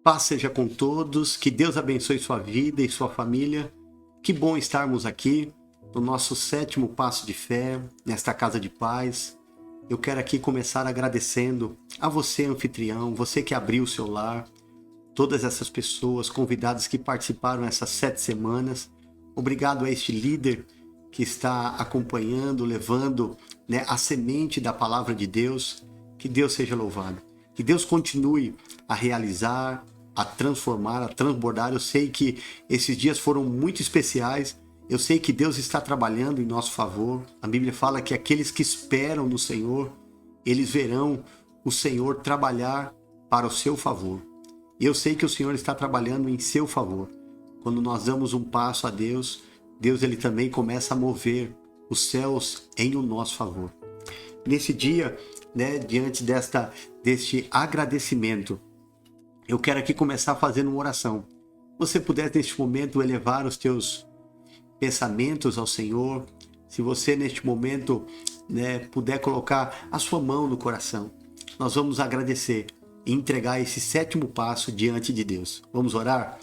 Paz seja com todos, que Deus abençoe sua vida e sua família. Que bom estarmos aqui no nosso 7º passo de fé, nesta casa de paz. Eu quero aqui começar agradecendo a você, anfitrião, você que abriu o seu lar, todas essas pessoas, convidadas que participaram essas 7 semanas. Obrigado a este líder que está acompanhando, levando, a semente da palavra de Deus. Que Deus seja louvado. Que Deus continue a realizar, a transformar, a transbordar. Eu sei que esses dias foram muito especiais. Eu sei que Deus está trabalhando em nosso favor. A Bíblia fala que aqueles que esperam no Senhor, eles verão o Senhor trabalhar para o seu favor. E eu sei que o Senhor está trabalhando em seu favor. Quando nós damos um passo a Deus, Deus ele também começa a mover os céus em o nosso favor. Nesse dia, diante deste agradecimento, eu quero aqui começar fazendo uma oração. Se você puder neste momento elevar os teus pensamentos ao Senhor, se você neste momento puder colocar a sua mão no coração, nós vamos agradecer e entregar esse 7º passo diante de Deus. Vamos orar?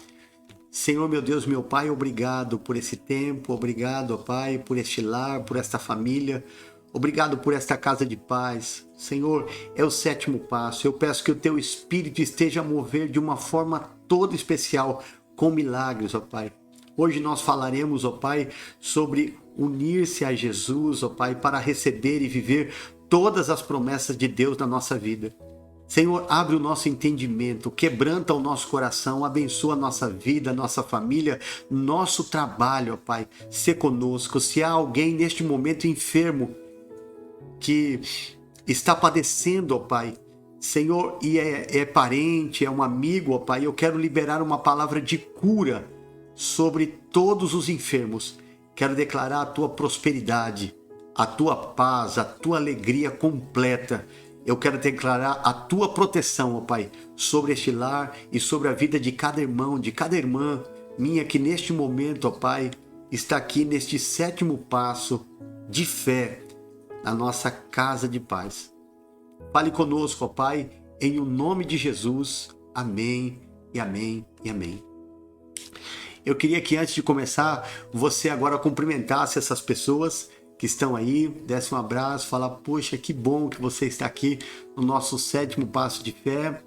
Senhor, meu Deus, meu Pai, obrigado por esse tempo, obrigado, ó Pai, por este lar, por esta família, obrigado por esta casa de paz. Senhor, é o 7º passo. Eu peço que o Teu Espírito esteja a mover de uma forma toda especial, com milagres, ó Pai. Hoje nós falaremos, ó Pai, sobre unir-se a Jesus, ó Pai, para receber e viver todas as promessas de Deus na nossa vida. Senhor, abre o nosso entendimento, quebranta o nosso coração, abençoa a nossa vida, a nossa família, nosso trabalho, ó Pai. Se conosco. Se há alguém neste momento enfermo, que está padecendo, ó Pai, Senhor, e é parente, é um amigo, ó Pai, eu quero liberar uma palavra de cura sobre todos os enfermos. Quero declarar a Tua prosperidade, a Tua paz, a Tua alegria completa. Eu quero declarar a Tua proteção, ó Pai, sobre este lar e sobre a vida de cada irmão, de cada irmã minha que neste momento, ó Pai, está aqui neste 7º passo de fé na nossa casa de paz. Fale conosco, ó Pai, em o nome de Jesus. Amém e amém e amém. Eu queria que antes de começar, você agora cumprimentasse essas pessoas que estão aí, desse um abraço, falar, poxa, que bom que você está aqui no nosso 7º passo de fé.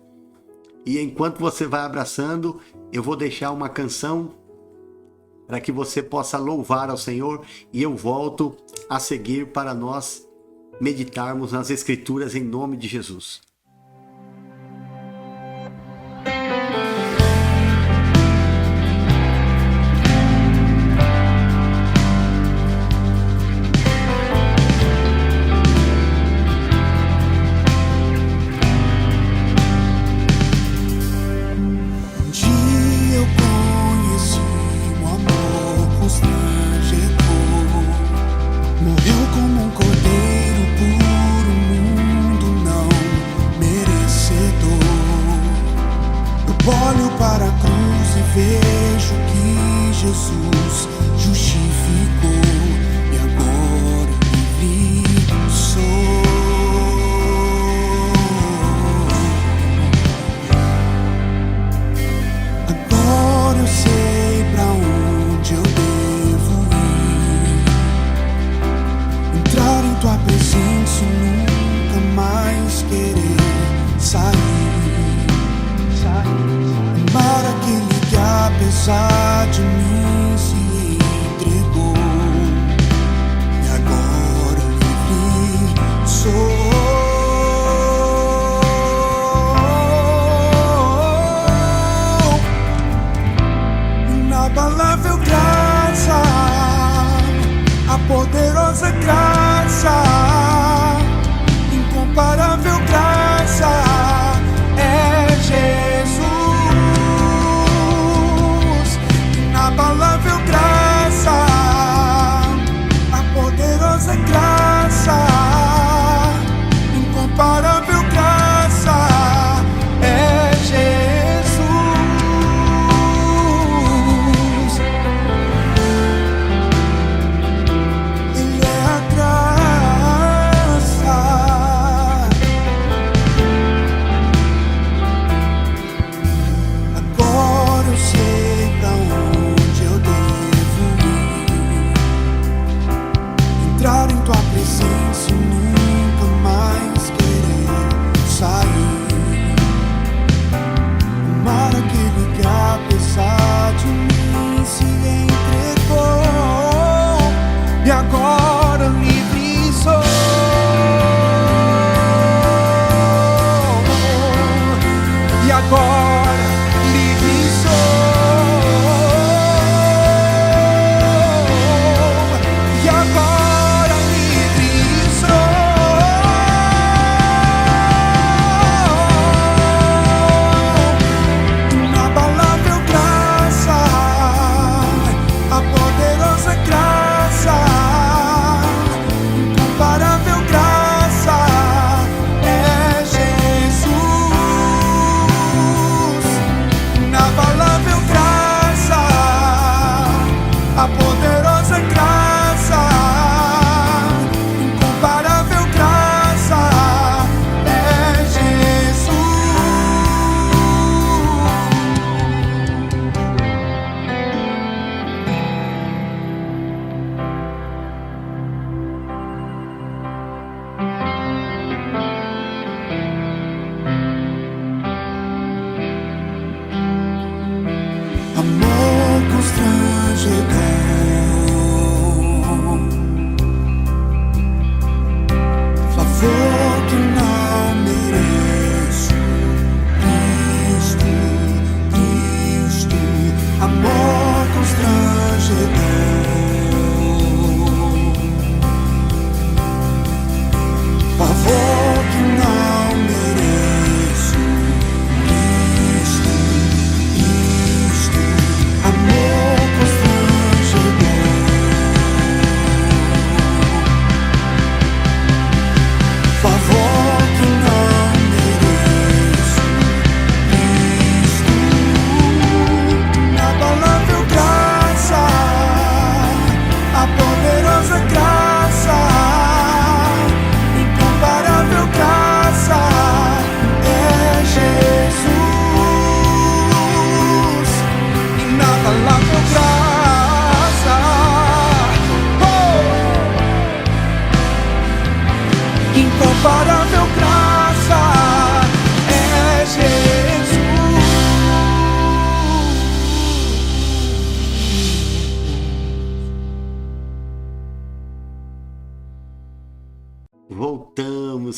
E enquanto você vai abraçando, eu vou deixar uma canção para que você possa louvar ao Senhor e eu volto a seguir para nós meditarmos nas Escrituras em nome de Jesus. Olho para a cruz e vejo que Jesus justificou e agora livre sou. Agora eu sei para onde eu devo ir, entrar em Tua presença e nunca mais querer sair. Amar aquele que apesar de mim se entregou e agora livre sou. Inabalável graça, a poderosa graça, incomparável graça é Jesus. Inabalável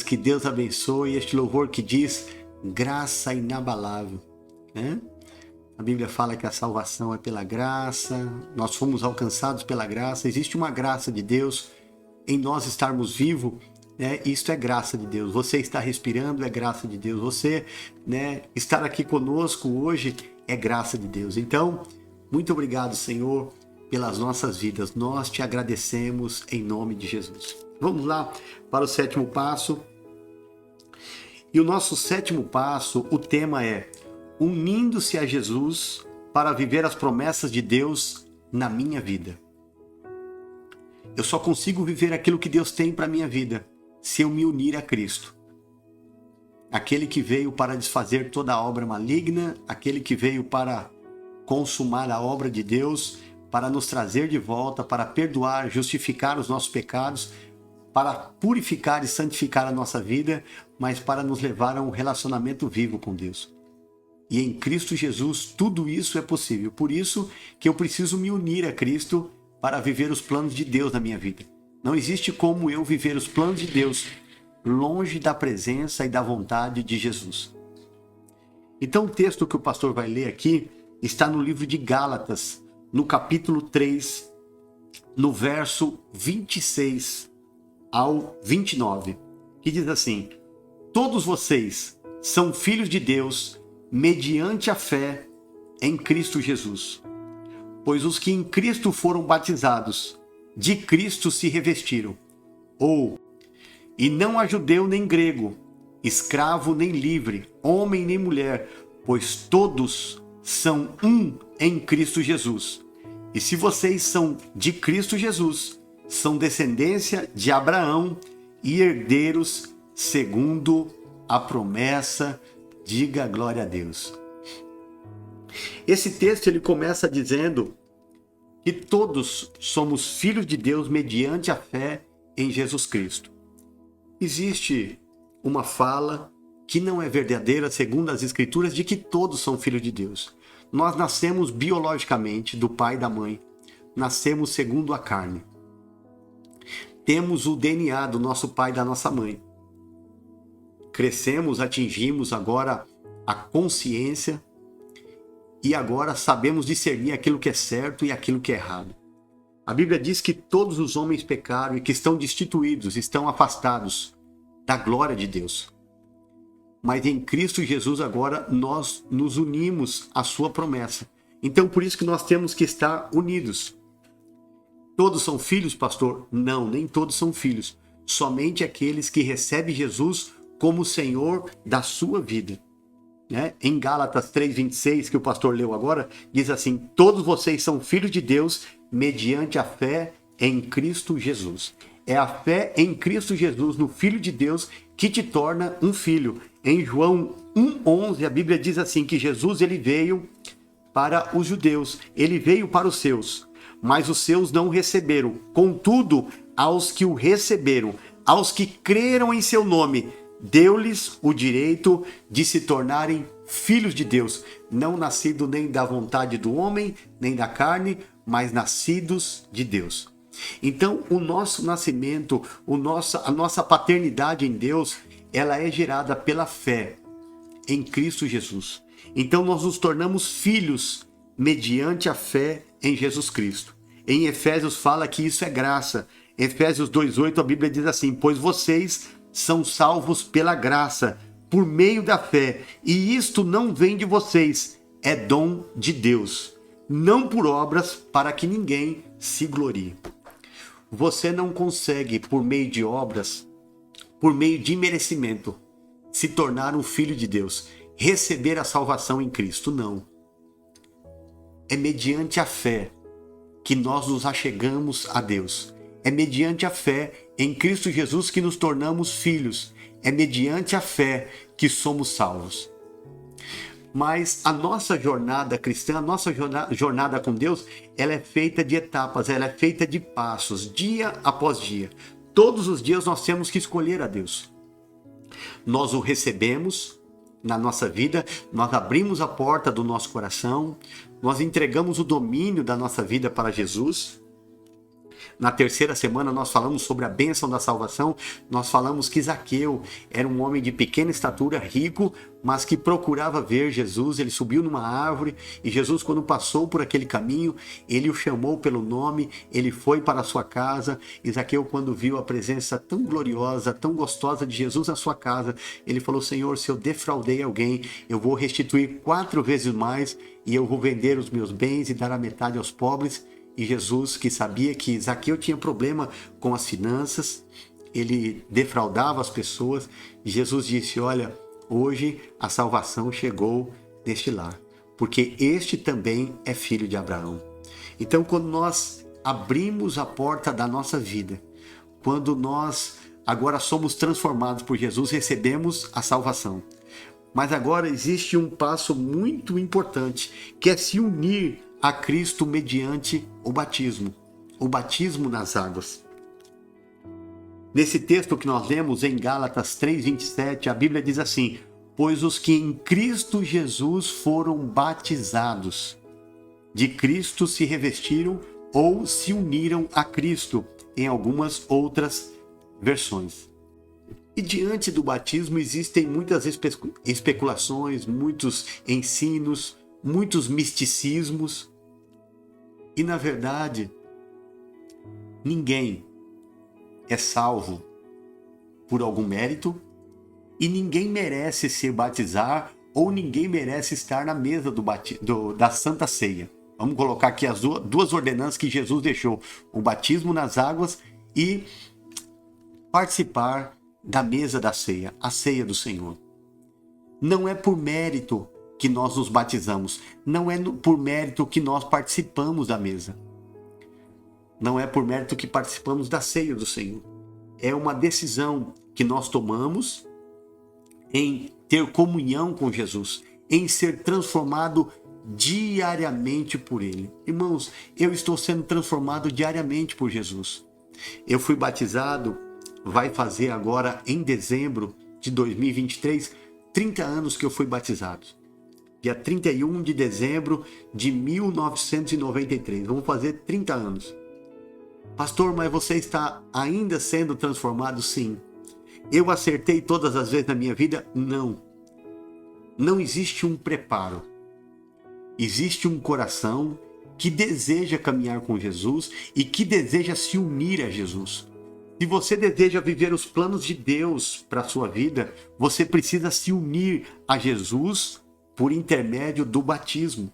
Deus, que Deus abençoe este louvor que diz graça inabalável, né? A Bíblia fala que a salvação é pela graça, nós fomos alcançados pela graça, existe uma graça de Deus em nós estarmos vivos, né? Isto é graça de Deus. Você está respirando é graça de Deus. Você, né, estar aqui conosco hoje é graça de Deus. Então, muito obrigado, Senhor, pelas nossas vidas. Nós te agradecemos em nome de Jesus. Vamos lá para o 7º passo. E o nosso 7º passo, o tema é unindo-se a Jesus para viver as promessas de Deus na minha vida. Eu só consigo viver aquilo que Deus tem para a minha vida se eu me unir a Cristo. Aquele que veio para desfazer toda a obra maligna, aquele que veio para consumar a obra de Deus, para nos trazer de volta, para perdoar, justificar os nossos pecados, para purificar e santificar a nossa vida, mas para nos levar a um relacionamento vivo com Deus. E em Cristo Jesus tudo isso é possível. Por isso que eu preciso me unir a Cristo para viver os planos de Deus na minha vida. Não existe como eu viver os planos de Deus longe da presença e da vontade de Jesus. Então o texto que o pastor vai ler aqui está no livro de Gálatas, no capítulo 3, no verso 26 ao 29, que diz assim: todos vocês são filhos de Deus mediante a fé em Cristo Jesus. Pois os que em Cristo foram batizados, de Cristo se revestiram. E não há judeu nem grego, escravo nem livre, homem nem mulher, pois todos são um em Cristo Jesus. E se vocês são de Cristo Jesus, são descendência de Abraão e herdeiros segundo a promessa. Diga glória a Deus. Esse texto ele começa dizendo que todos somos filhos de Deus mediante a fé em Jesus Cristo. Existe uma fala que não é verdadeira segundo as Escrituras de que todos são filhos de Deus. Nós nascemos biologicamente do pai e da mãe, nascemos segundo a carne. Temos o DNA do nosso pai e da nossa mãe. Crescemos, atingimos agora a consciência e agora sabemos discernir aquilo que é certo e aquilo que é errado. A Bíblia diz que todos os homens pecaram e que estão destituídos, estão afastados da glória de Deus. Mas em Cristo Jesus agora nós nos unimos à sua promessa. Então por isso que nós temos que estar unidos. Todos são filhos, pastor? Não, nem todos são filhos. Somente aqueles que recebem Jesus como Senhor da sua vida. Né? Em Gálatas 3,26, que o pastor leu agora, diz assim: todos vocês são filhos de Deus mediante a fé em Cristo Jesus. É a fé em Cristo Jesus, no Filho de Deus, que te torna um filho. Em João 1,11, a Bíblia diz assim, que Jesus ele veio para os judeus, ele veio para os seus, mas os seus não o receberam. Contudo, aos que o receberam, aos que creram em seu nome, deu-lhes o direito de se tornarem filhos de Deus, não nascidos nem da vontade do homem, nem da carne, mas nascidos de Deus. Então, o nosso nascimento, a nossa paternidade em Deus, ela é gerada pela fé em Cristo Jesus. Então, nós nos tornamos filhos mediante a fé em Jesus Cristo. Em Efésios fala que isso é graça. Efésios 2,8, a Bíblia diz assim: pois vocês são salvos pela graça, por meio da fé, e isto não vem de vocês, é dom de Deus, não por obras, para que ninguém se glorie. Você não consegue, por meio de obras, por meio de merecimento, se tornar um filho de Deus, receber a salvação em Cristo, não. É mediante a fé que nós nos achegamos a Deus. É mediante a fé em Cristo Jesus que nos tornamos filhos. É mediante a fé que somos salvos. Mas a nossa jornada cristã, a nossa jornada com Deus, ela é feita de etapas, ela é feita de passos, dia após dia. Todos os dias nós temos que escolher a Deus. Nós o recebemos na nossa vida, nós abrimos a porta do nosso coração, nós entregamos o domínio da nossa vida para Jesus. Na terceira semana nós falamos sobre a bênção da salvação, nós falamos que Zaqueu era um homem de pequena estatura, rico, mas que procurava ver Jesus. Ele subiu numa árvore e Jesus, quando passou por aquele caminho, ele o chamou pelo nome, ele foi para a sua casa. E Zaqueu, quando viu a presença tão gloriosa, tão gostosa de Jesus na sua casa, ele falou: Senhor, se eu defraudei alguém, eu vou restituir 4 vezes mais e eu vou vender os meus bens e dar a metade aos pobres. E Jesus, que sabia que Zaqueu tinha problema com as finanças, ele defraudava as pessoas, Jesus disse: olha, hoje a salvação chegou neste lar, porque este também é filho de Abraão. Então, quando nós abrimos a porta da nossa vida, quando nós agora somos transformados por Jesus, recebemos a salvação. Mas agora existe um passo muito importante, que é se unir a Cristo mediante o batismo nas águas. Nesse texto que nós lemos em Gálatas 3:27, a Bíblia diz assim: pois os que em Cristo Jesus foram batizados, de Cristo se revestiram ou se uniram a Cristo, em algumas outras versões. E diante do batismo existem muitas especulações, muitos ensinos, muitos misticismos. E na verdade, ninguém é salvo por algum mérito e ninguém merece se batizar ou ninguém merece estar na mesa da Santa Ceia. Vamos colocar aqui as duas ordenanças que Jesus deixou: o batismo nas águas e participar da mesa da ceia, a ceia do Senhor. Não é por mérito que nós nos batizamos, não é por mérito que nós participamos da mesa, não é por mérito que participamos da ceia do Senhor. É uma decisão que nós tomamos em ter comunhão com Jesus, em ser transformado diariamente por Ele. Irmãos, eu estou sendo transformado diariamente por Jesus. Eu fui batizado, vai fazer agora em dezembro de 2023, 30 anos que eu fui batizado. Dia 31 de dezembro de 1993. Vamos fazer 30 anos. Pastor, mas você está ainda sendo transformado? Sim. Eu acertei todas as vezes na minha vida? Não. Não existe um preparo. Existe um coração que deseja caminhar com Jesus e que deseja se unir a Jesus. Se você deseja viver os planos de Deus para a sua vida, você precisa se unir a Jesus por intermédio do batismo.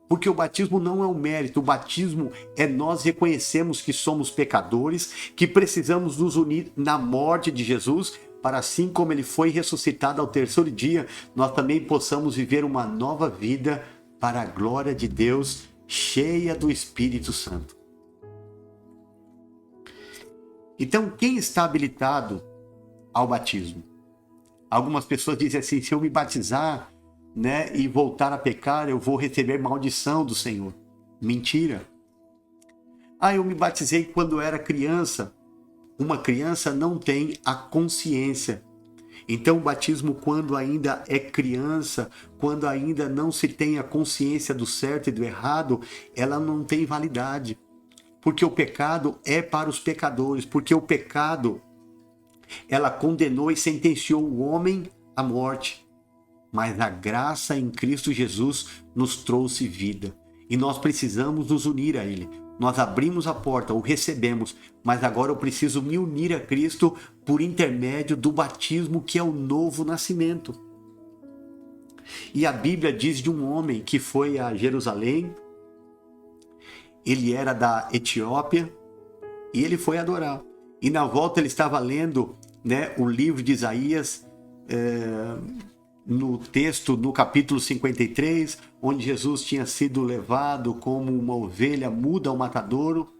Porque o batismo não é um mérito, o batismo é nós reconhecemos que somos pecadores, que precisamos nos unir na morte de Jesus, para assim como ele foi ressuscitado ao terceiro dia, nós também possamos viver uma nova vida para a glória de Deus, cheia do Espírito Santo. Então, quem está habilitado ao batismo? Algumas pessoas dizem assim: se eu me batizar, e voltar a pecar, eu vou receber maldição do Senhor. Mentira. Eu me batizei quando era criança. Uma criança não tem a consciência. Então o batismo, quando ainda é criança, quando ainda não se tem a consciência do certo e do errado, ela não tem validade. Porque o pecado é para os pecadores. Porque o pecado, ela condenou e sentenciou o homem à morte. Mas a graça em Cristo Jesus nos trouxe vida. E nós precisamos nos unir a Ele. Nós abrimos a porta, o recebemos, mas agora eu preciso me unir a Cristo por intermédio do batismo, que é o novo nascimento. E a Bíblia diz de um homem que foi a Jerusalém. Ele era da Etiópia e ele foi adorar. E na volta ele estava lendo, o livro de Isaías, no texto, no capítulo 53, onde Jesus tinha sido levado como uma ovelha muda ao matadouro.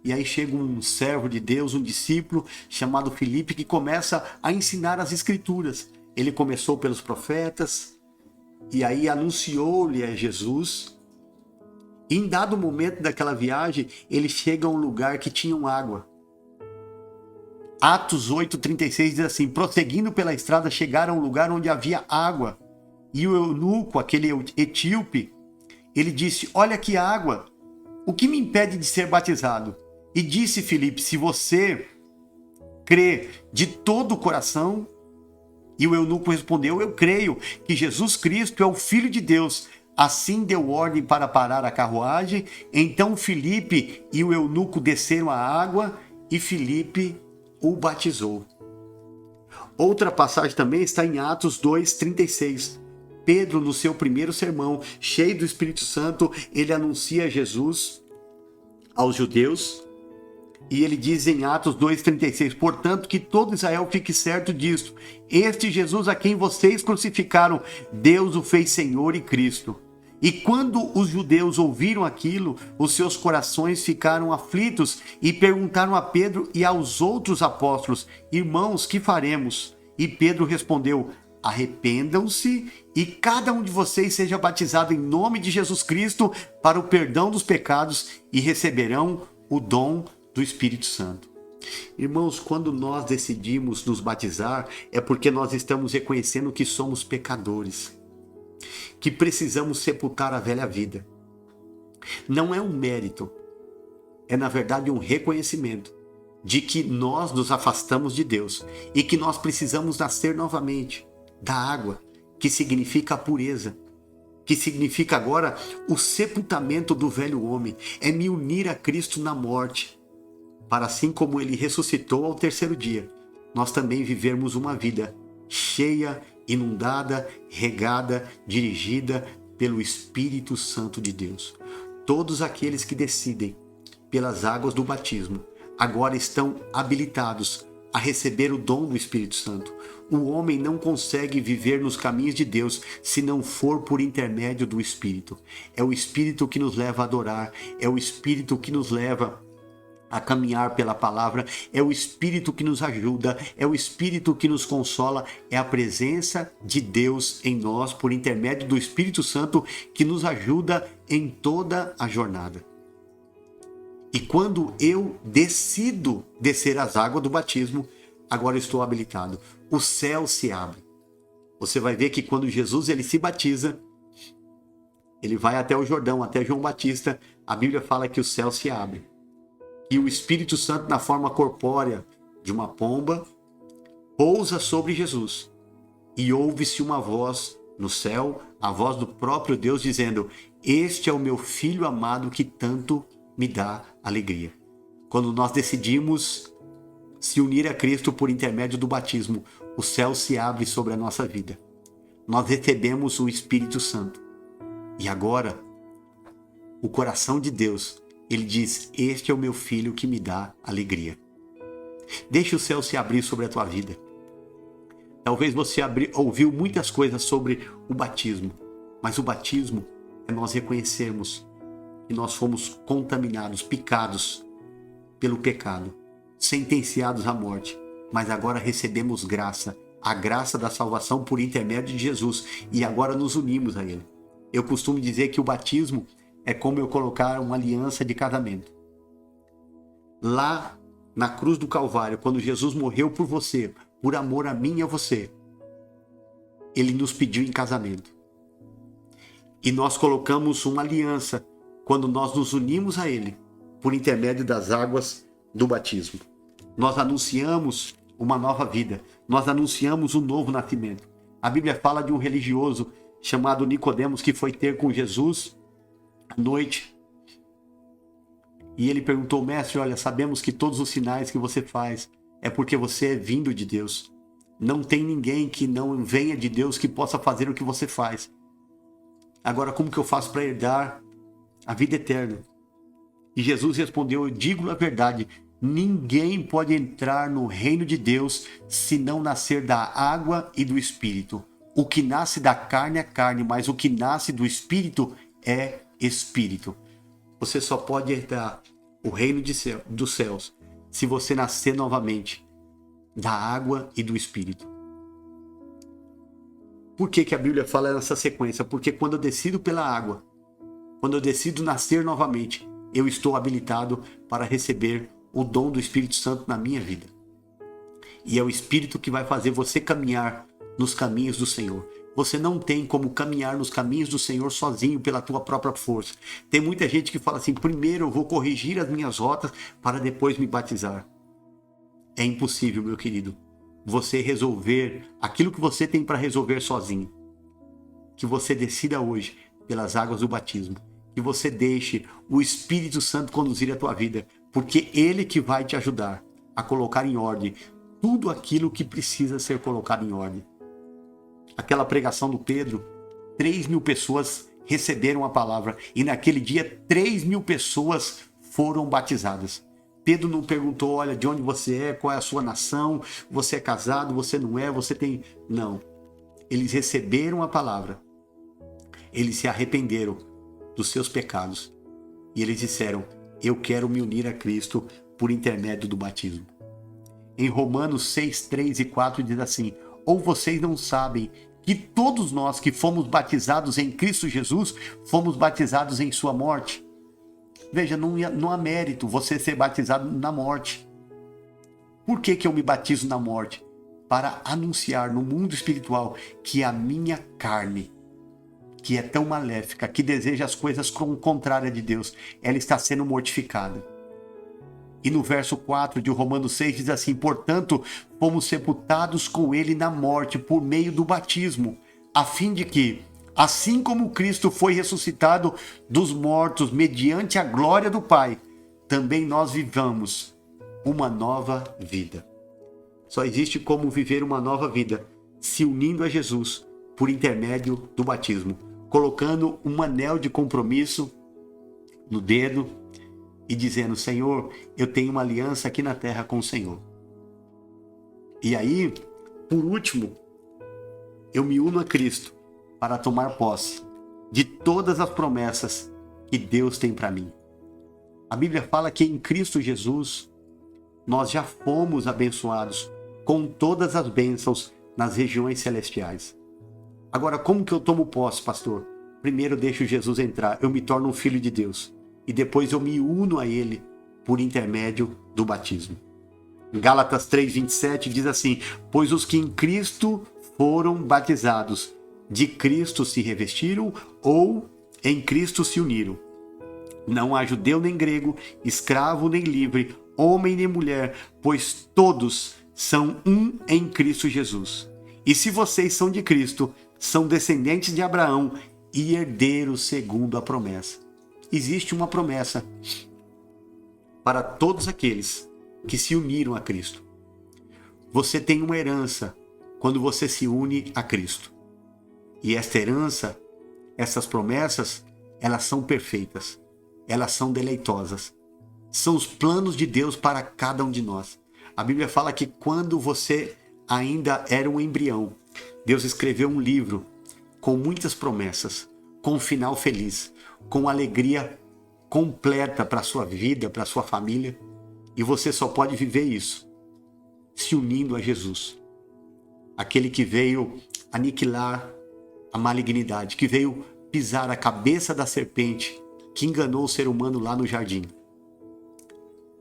E aí chega um servo de Deus, um discípulo chamado Filipe, que começa a ensinar as Escrituras. Ele começou pelos profetas e aí anunciou-lhe a Jesus. E em dado momento daquela viagem, ele chega a um lugar que tinha água. Atos 8:36 diz assim: prosseguindo pela estrada, chegaram a um lugar onde havia água. E o eunuco, aquele etíope, ele disse: olha que água, o que me impede de ser batizado? E disse Filipe: se você crê de todo o coração. E o eunuco respondeu: eu creio que Jesus Cristo é o Filho de Deus. Assim deu ordem para parar a carruagem. Então Filipe e o eunuco desceram à água e Filipe o batizou. Outra passagem também está em Atos 2:36. Pedro, no seu primeiro sermão, cheio do Espírito Santo, ele anuncia Jesus aos judeus. E ele diz em Atos 2:36, portanto, que todo Israel fique certo disto. Este Jesus a quem vocês crucificaram, Deus o fez Senhor e Cristo. E quando os judeus ouviram aquilo, os seus corações ficaram aflitos e perguntaram a Pedro e aos outros apóstolos: irmãos, que faremos? E Pedro respondeu: arrependam-se e cada um de vocês seja batizado em nome de Jesus Cristo para o perdão dos pecados e receberão o dom do Espírito Santo. Irmãos, quando nós decidimos nos batizar, é porque nós estamos reconhecendo que somos pecadores, que precisamos sepultar a velha vida. Não é um mérito, é na verdade um reconhecimento de que nós nos afastamos de Deus e que nós precisamos nascer novamente da água, que significa a pureza, que significa agora o sepultamento do velho homem, é me unir a Cristo na morte, para assim como ele ressuscitou ao terceiro dia, nós também vivermos uma vida cheia, inundada, regada, dirigida pelo Espírito Santo de Deus. Todos aqueles que decidem pelas águas do batismo agora estão habilitados a receber o dom do Espírito Santo. O homem não consegue viver nos caminhos de Deus se não for por intermédio do Espírito. É o Espírito que nos leva a adorar, é o Espírito que nos leva a caminhar pela palavra, é o Espírito que nos ajuda, é o Espírito que nos consola, é a presença de Deus em nós por intermédio do Espírito Santo que nos ajuda em toda a jornada. E quando eu decido descer as águas do batismo, agora eu estou habilitado. O céu se abre. Você vai ver que quando Jesus ele se batiza, ele vai até o Jordão, até João Batista, a Bíblia fala que o céu se abre. E o Espírito Santo, na forma corpórea de uma pomba, pousa sobre Jesus. E ouve-se uma voz no céu, a voz do próprio Deus dizendo: este é o meu filho amado que tanto me dá alegria. Quando nós decidimos se unir a Cristo por intermédio do batismo, o céu se abre sobre a nossa vida. Nós recebemos o Espírito Santo. E agora, o coração de Deus, ele diz: este é o meu filho que me dá alegria. Deixe o céu se abrir sobre a tua vida. Talvez você ouviu muitas coisas sobre o batismo, mas o batismo é nós reconhecermos que nós fomos contaminados, picados pelo pecado, sentenciados à morte, mas agora recebemos graça, a graça da salvação por intermédio de Jesus, e agora nos unimos a Ele. Eu costumo dizer que o batismo é como eu colocar uma aliança de casamento. Lá na cruz do Calvário, quando Jesus morreu por você, por amor a mim e a você, Ele nos pediu em casamento. E nós colocamos uma aliança quando nós nos unimos a Ele, por intermédio das águas do batismo. Nós anunciamos uma nova vida, nós anunciamos um novo nascimento. A Bíblia fala de um religioso chamado Nicodemos que foi ter com Jesus à noite. E ele perguntou: mestre, olha, sabemos que todos os sinais que você faz é porque você é vindo de Deus. Não tem ninguém que não venha de Deus que possa fazer o que você faz. Agora, como que eu faço para herdar a vida eterna? E Jesus respondeu: eu digo a verdade, ninguém pode entrar no reino de Deus se não nascer da água e do Espírito. O que nasce da carne é carne, mas o que nasce do Espírito é Espírito. Você só pode herdar o reino dos céus se você nascer novamente da água e do Espírito. Por que a Bíblia fala nessa sequência? Porque quando eu decido pela água, quando eu decido nascer novamente, eu estou habilitado para receber o dom do Espírito Santo na minha vida. E é o Espírito que vai fazer você caminhar nos caminhos do Senhor. Você não tem como caminhar nos caminhos do Senhor sozinho pela tua própria força. Tem muita gente que fala assim, primeiro eu vou corrigir as minhas rotas para depois me batizar. É impossível, meu querido, você resolver aquilo que você tem para resolver sozinho. Que você decida hoje pelas águas do batismo. Que você deixe o Espírito Santo conduzir a tua vida, porque Ele que vai te ajudar a colocar em ordem tudo aquilo que precisa ser colocado em ordem. Aquela pregação do Pedro, 3.000 pessoas receberam a palavra e naquele dia 3.000 pessoas foram batizadas. Pedro não perguntou, olha, de onde você é, qual é a sua nação, você é casado, você não é, você tem... Não. Eles receberam a palavra. Eles se arrependeram dos seus pecados. E eles disseram, eu quero me unir a Cristo por intermédio do batismo. Em Romanos 6, 3 e 4 diz assim, ou vocês não sabem que todos nós que fomos batizados em Cristo Jesus, fomos batizados em sua morte? Veja, não há mérito você ser batizado na morte. Por que eu me batizo na morte? Para anunciar no mundo espiritual que a minha carne, que é tão maléfica, que deseja as coisas contrárias de Deus, ela está sendo mortificada. E no verso 4 de Romanos 6 diz assim, portanto, fomos sepultados com ele na morte por meio do batismo, a fim de que, assim como Cristo foi ressuscitado dos mortos mediante a glória do Pai, também nós vivamos uma nova vida. Só existe como viver uma nova vida se unindo a Jesus por intermédio do batismo, colocando um anel de compromisso no dedo e dizendo, Senhor, eu tenho uma aliança aqui na terra com o Senhor. E aí, por último, eu me uno a Cristo para tomar posse de todas as promessas que Deus tem para mim. A Bíblia fala que em Cristo Jesus nós já fomos abençoados com todas as bênçãos nas regiões celestiais. Agora, como que eu tomo posse, pastor? Primeiro eu deixo Jesus entrar, eu me torno um filho de Deus. E depois eu me uno a Ele por intermédio do batismo. Em Gálatas 3:27 diz assim, pois os que em Cristo foram batizados, de Cristo se revestiram ou em Cristo se uniram. Não há judeu nem grego, escravo nem livre, homem nem mulher, pois todos são um em Cristo Jesus. E se vocês são de Cristo, são descendentes de Abraão e herdeiros segundo a promessa. Existe uma promessa para todos aqueles que se uniram a Cristo. Você tem uma herança quando você se une a Cristo. E esta herança, essas promessas, elas são perfeitas. Elas são deleitosas. São os planos de Deus para cada um de nós. A Bíblia fala que quando você ainda era um embrião, Deus escreveu um livro com muitas promessas, com um final feliz, com alegria completa para a sua vida, para a sua família. E você só pode viver isso se unindo a Jesus. Aquele que veio aniquilar a malignidade, que veio pisar a cabeça da serpente que enganou o ser humano lá no jardim.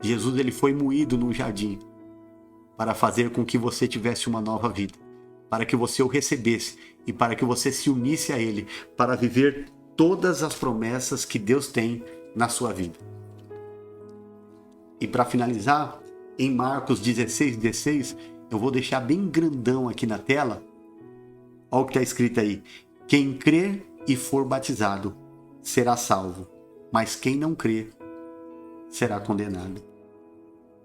Jesus, ele foi moído no jardim para fazer com que você tivesse uma nova vida, para que você o recebesse e para que você se unisse a Ele, para viver todas as promessas que Deus tem na sua vida. E para finalizar, em Marcos 16:16, eu vou deixar bem grandão aqui na tela, olha o que está escrito aí, quem crer e for batizado será salvo, mas quem não crer será condenado.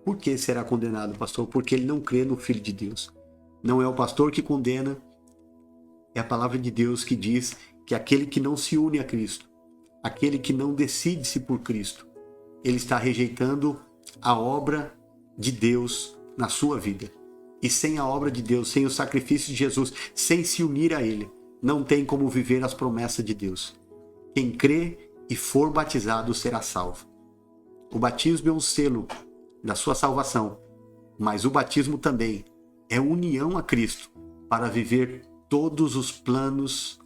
Por que será condenado, pastor? Porque ele não crê no Filho de Deus. Não é o pastor que condena, é a palavra de Deus que diz que aquele que não se une a Cristo, aquele que não decide-se por Cristo, ele está rejeitando a obra de Deus na sua vida. E sem a obra de Deus, sem o sacrifício de Jesus, sem se unir a Ele, não tem como viver as promessas de Deus. Quem crê e for batizado será salvo. O batismo é um selo da sua salvação, mas o batismo também é união a Cristo para viver todos os planos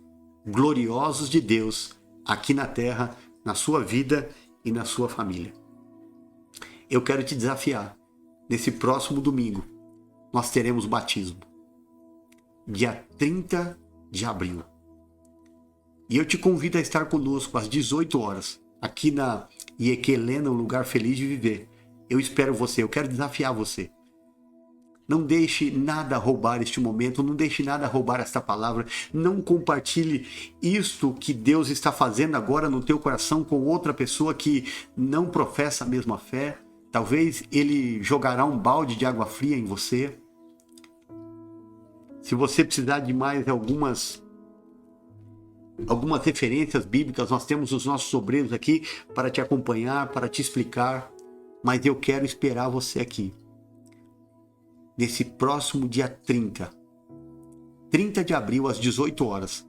gloriosos de Deus aqui na terra, na sua vida e na sua família. Eu quero te desafiar. Nesse próximo domingo, nós teremos batismo. Dia 30 de abril. E eu te convido a estar conosco às 18 horas, aqui na IEQ Helena, um lugar feliz de viver. Eu espero você, eu quero desafiar você. Não deixe nada roubar este momento, não deixe nada roubar esta palavra, não compartilhe isto que Deus está fazendo agora no teu coração com outra pessoa que não professa a mesma fé. Talvez ele jogará um balde de água fria em você. Se você precisar de mais algumas referências bíblicas, nós temos os nossos obreiros aqui para te acompanhar, para te explicar, mas eu quero esperar você aqui. Nesse próximo dia 30 de abril, às 18 horas,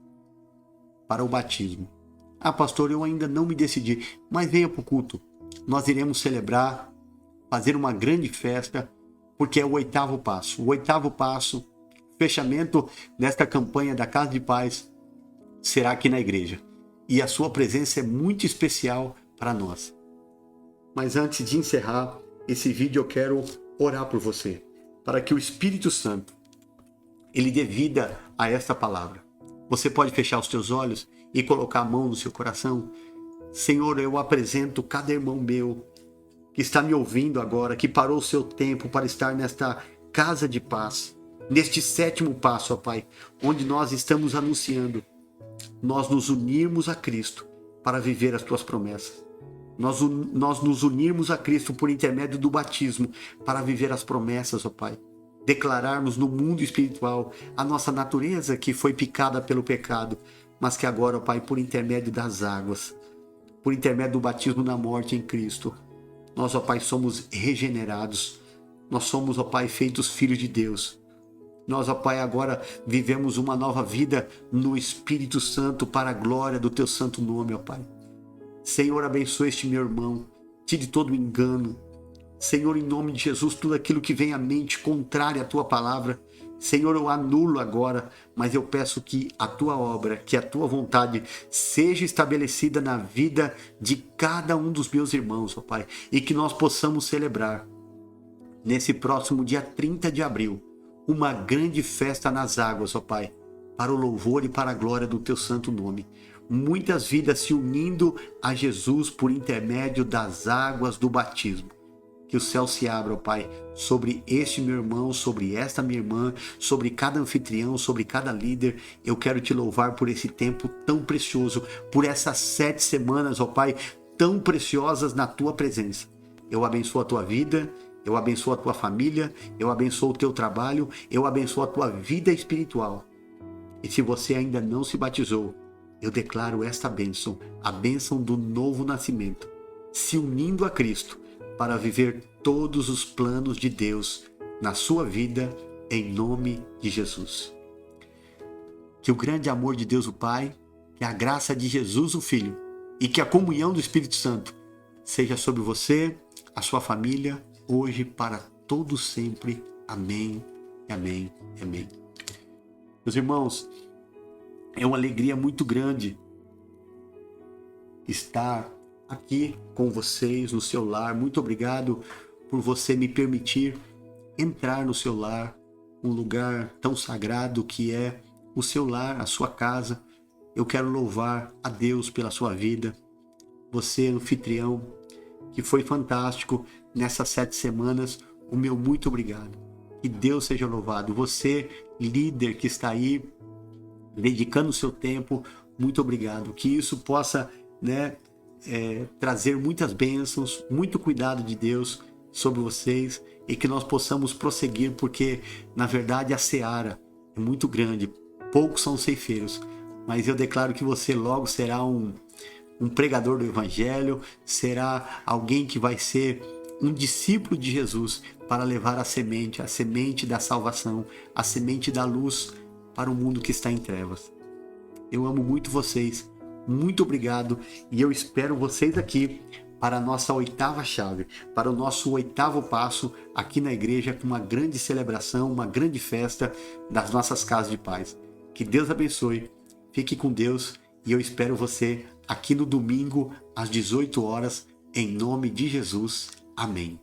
para o batismo. Ah, pastor, eu ainda não me decidi, mas venha para o culto. Nós iremos celebrar, fazer uma grande festa, porque é o 8º passo. O 8º passo, fechamento desta campanha da Casa de Paz, será aqui na igreja. E a sua presença é muito especial para nós. Mas antes de encerrar esse vídeo, eu quero orar por você, para que o Espírito Santo, ele dê vida a esta palavra. Você pode fechar os teus olhos e colocar a mão no seu coração. Senhor, eu apresento cada irmão meu que está me ouvindo agora, que parou o seu tempo para estar nesta casa de paz, neste 7º passo, ó Pai, onde nós estamos anunciando, nós nos unirmos a Cristo para viver as tuas promessas. Nós nos unirmos a Cristo por intermédio do batismo para viver as promessas, ó Pai. Declararmos no mundo espiritual a nossa natureza que foi picada pelo pecado, mas que agora, ó Pai, por intermédio das águas, por intermédio do batismo na morte em Cristo, nós, ó Pai, somos regenerados. Nós somos, ó Pai, feitos filhos de Deus. Nós, ó Pai, agora vivemos uma nova vida no Espírito Santo para a glória do Teu santo nome, ó Pai. Senhor, abençoe este meu irmão, tire todo o engano. Senhor, em nome de Jesus, tudo aquilo que vem à mente contrário à Tua palavra, Senhor, eu anulo agora, mas eu peço que a Tua obra, que a Tua vontade seja estabelecida na vida de cada um dos meus irmãos, ó Pai, e que nós possamos celebrar, nesse próximo dia 30 de abril, uma grande festa nas águas, ó Pai, para o louvor e para a glória do Teu santo nome. Muitas vidas se unindo a Jesus por intermédio das águas do batismo. Que o céu se abra, ó Pai, sobre este meu irmão, sobre esta minha irmã, sobre cada anfitrião, sobre cada líder. Eu quero te louvar por esse tempo tão precioso, por essas 7 semanas, ó Pai, tão preciosas na Tua presença. Eu abençoo a Tua vida, eu abençoo a Tua família, eu abençoo o Teu trabalho, eu abençoo a Tua vida espiritual. E se você ainda não se batizou, eu declaro esta bênção, a bênção do novo nascimento, se unindo a Cristo para viver todos os planos de Deus na sua vida, em nome de Jesus. Que o grande amor de Deus o Pai, que a graça de Jesus o Filho e que a comunhão do Espírito Santo seja sobre você, a sua família, hoje para todo sempre. Amém, amém, amém. Meus irmãos, é uma alegria muito grande estar aqui com vocês no seu lar. Muito obrigado por você me permitir entrar no seu lar, um lugar tão sagrado que é o seu lar, a sua casa. Eu quero louvar a Deus pela sua vida. Você, anfitrião, que foi fantástico nessas 7 semanas, o meu muito obrigado. Que Deus seja louvado. Você, líder que está aí, dedicando o seu tempo, muito obrigado. Que isso possa, trazer muitas bênçãos, muito cuidado de Deus sobre vocês e que nós possamos prosseguir, porque na verdade a seara é muito grande, poucos são ceifeiros, mas eu declaro que você logo será um pregador do Evangelho, será alguém que vai ser um discípulo de Jesus para levar a semente da salvação, a semente da luz para o mundo que está em trevas. Eu amo muito vocês, muito obrigado, e eu espero vocês aqui para a nossa 8ª chave, para o nosso 8º passo aqui na igreja, com uma grande celebração, uma grande festa das nossas casas de paz. Que Deus abençoe, fique com Deus, e eu espero você aqui no domingo às 18 horas, em nome de Jesus. Amém.